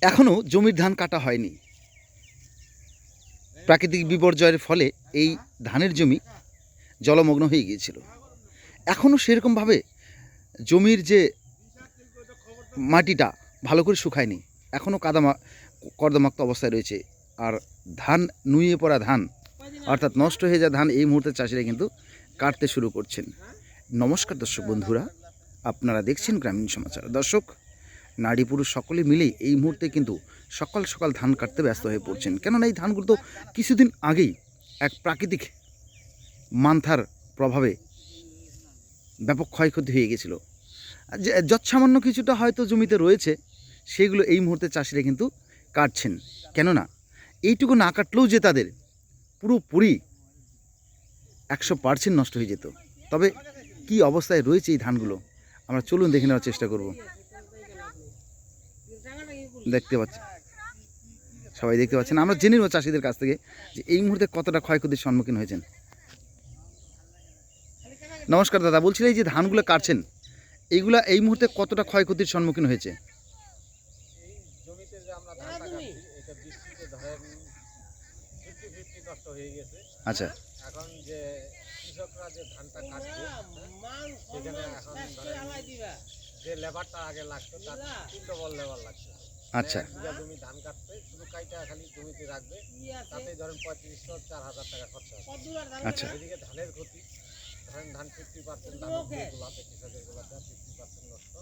এখনও জমির ধান কাটা হয়নি। প্রাকৃতিক বিপর্যয়ের ফলে এই ধানের জমি জলমগ্ন হয়ে গিয়েছিল। এখনও সেরকমভাবে জমির যে মাটিটা ভালো করে শুকায়নি, এখনও কর্দমাক্ত অবস্থায় রয়েছে। আর ধান নুয়ে পড়া ধান অর্থাৎ নষ্ট হয়ে যাওয়া ধান এই মুহূর্তে চাষিরা কিন্তু কাটতে শুরু করছেন। নমস্কার দর্শক বন্ধুরা, আপনারা দেখছেন গ্রামীণ সমাচার। দর্শক, নারী পুরুষ সকলে মিলে এই মুহূর্তে কিন্তু সকাল সকাল ধান কাটতে ব্যস্ত হয়ে পড়ছেন। কেননা এই ধানগুলো তো কিছুদিন আগেই এক প্রাকৃতিক মান্থার প্রভাবে ব্যাপক ক্ষয়ক্ষতি হয়ে গেছিলো। যৎসামান্য কিছুটা হয়তো জমিতে রয়েছে, সেগুলো এই মুহূর্তে চাষিরা কিন্তু কাটছেন। কেননা এইটুকু না কাটলেও যে তাদের পুরোপুরি 100% নষ্ট হয়ে যেত। তবে কি অবস্থায় রয়েছে এই ধানগুলো আমরা চলুন দেখে নেওয়ার চেষ্টা করব। দেখতে পাচ্ছেন, সবাই দেখতে পাচ্ছেন। আমরা জেনে নেব চাষিদের কাছ থেকে যে এই মুহূর্তে কতটা ক্ষয়ক্ষতির সম্মুখীন হয়েছেন। নমস্কার দাদা, বলছিলেন এই যে ধানগুলো কাটছেন, এইগুলা এই মুহূর্তে কতটা ক্ষয়ক্ষতির সম্মুখীন হয়েছে? জমিতে যে আমরা ধানটা কাটছি এটা বৃষ্টিতে ধরেন 50-50 নষ্ট হয়ে গেছে। আচ্ছা, এখন যে কৃষকরা যে ধানটা কাটবে সেখানে এখন ধরেন যে লেবারটা আগে লাগতো তার 3 ডবল লেবার লাগছে। আচ্ছা, এক বিঘা জমি ধান কাটতে শুধু কাইটা খালি জমিতে রাখবে, তাতে ধরেন 3500-4000 টাকা খরচা হবে। আচ্ছা, এদিকে ধানের ক্ষতি, ধরেন ধান 50% ধান যেগুলাতে কৃষকের গুলাতে 50% নষ্ট।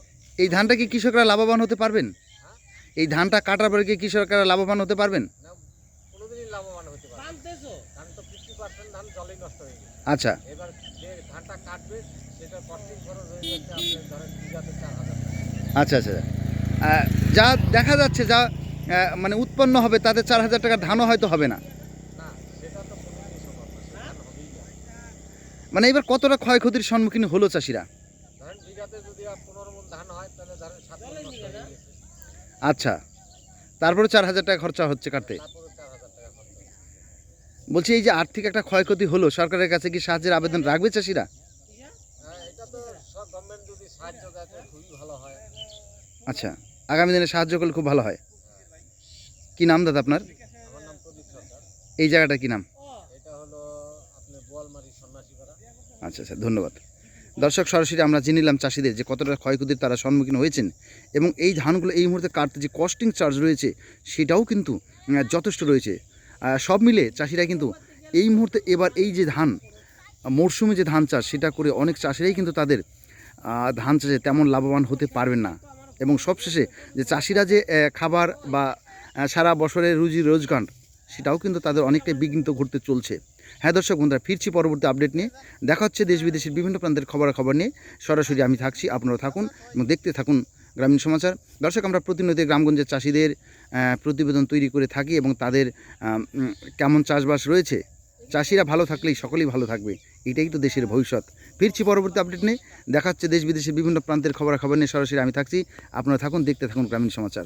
এই ধানটা কি কৃষকরা লাভবান হতে পারবেন? হ্যাঁ, এই ধানটা কাটার পরে কি কৃষকরা লাভবান হতে পারবেন? না কোনোদিনই লাভবান হতে পারবে না, কারণ তো 50% ধান জলেই নষ্ট হয়ে গেছে। আচ্ছা, এবার যে ধানটা কাটবে সেটা কস্টিং খরচ হয়ে যাচ্ছে আপনার ধরেন বিঘাতে 4000 টাকা। আচ্ছা, আচ্ছা। যা দেখা যাচ্ছে, যা মানে উৎপন্ন হবে তাতে 4000 টাকার ধানও হয়তো হবে না। না, সেটা তো কোনোদিনই সম্ভব না, সে ধান হবেই না। মানে এবার কতটা ক্ষয়ক্ষতির সম্মুখীন হলো চাষিরা? ধরেন বিঘাতে যদি 15 মণ ধান হয় তাহলে ধরেন 7 মণ নষ্ট হয়ে গেছে। আচ্ছা, তারপরে 4000 টাকা খরচা হচ্ছে কাটতে। তারপরে 4000 টাকা খরচ হচ্ছে। বলছি, এই যে আর্থিক একটা ক্ষয়ক্ষতি হলো, সরকারের কাছে কি সাহায্যের আবেদন রাখবে চাষিরা? হ্যাঁ, এটা তো সব গভর্নমেন্ট যদি সাহায্য দেয় তো খুবই ভালো হয়। আচ্ছা, আগামী দিনে সাহায্য করলে খুব ভালো হয়। কি নাম দাদা আপনার? আমার নাম প্রদীপ সরকার। এই জায়গাটা কি নাম? এটা হলো আপনার বোয়ালমারি সন্ন্যাসীপাড়া। আচ্ছা, আচ্ছা, ধন্যবাদ। দর্শক, সরাসরি আমরা জেনে নিলাম চাষিদের যে কতটা ক্ষয়ক্ষতির তারা সম্মুখীন হয়েছেন এবং এই ধানগুলো এই মুহূর্তে কাটতে যে কস্টিং চার্জ রয়েছে সেটাও কিন্তু যথেষ্ট রয়েছে। সব মিলে চাষিরা কিন্তু এই মুহূর্তে এবার এই যে ধান মরশুমে যে ধান চাষ সেটা করে অনেক চাষিরাই কিন্তু তাদের ধান চাষে তেমন লাভবান হতে পারবেন না। এবং সবশেষে যে চাষিরা যে খাবার বা সারা বছরের রুজি রোজগার সেটাও কিন্তু তাদের অনেকটাই বিঘ্নিত ঘটতে চলছে। হ্যাঁ দর্শক বন্ধুরা, ফিরছি পরবর্তী আপডেট নিয়ে। দেখা হচ্ছে দেশ বিদেশের বিভিন্ন প্রান্তের খবরাখবর নিয়ে। সরাসরি আমি থাকছি, আপনারা থাকুন এবং দেখতে থাকুন গ্রামীণ সমাচার। দর্শক, আমরা প্রতিনিয়ত গ্রামগঞ্জের চাষিদের প্রতিবেদন তৈরি করে থাকি এবং তাদের কেমন চাষবাস রয়েছে। চাষিরা ভালো থাকলেই সকলেই ভালো থাকবে, এটাই তো দেশের ভবিষ্যৎ। ফিরছি পরবর্তী আপডেট নিয়ে। দেখা হচ্ছে দেশ বিদেশের বিভিন্ন প্রান্তের খবরাখবর নিয়ে। সরাসরি আমি থাকছি, আপনারা থাকুন, দেখতে থাকুন গ্রামীণ সমাচার।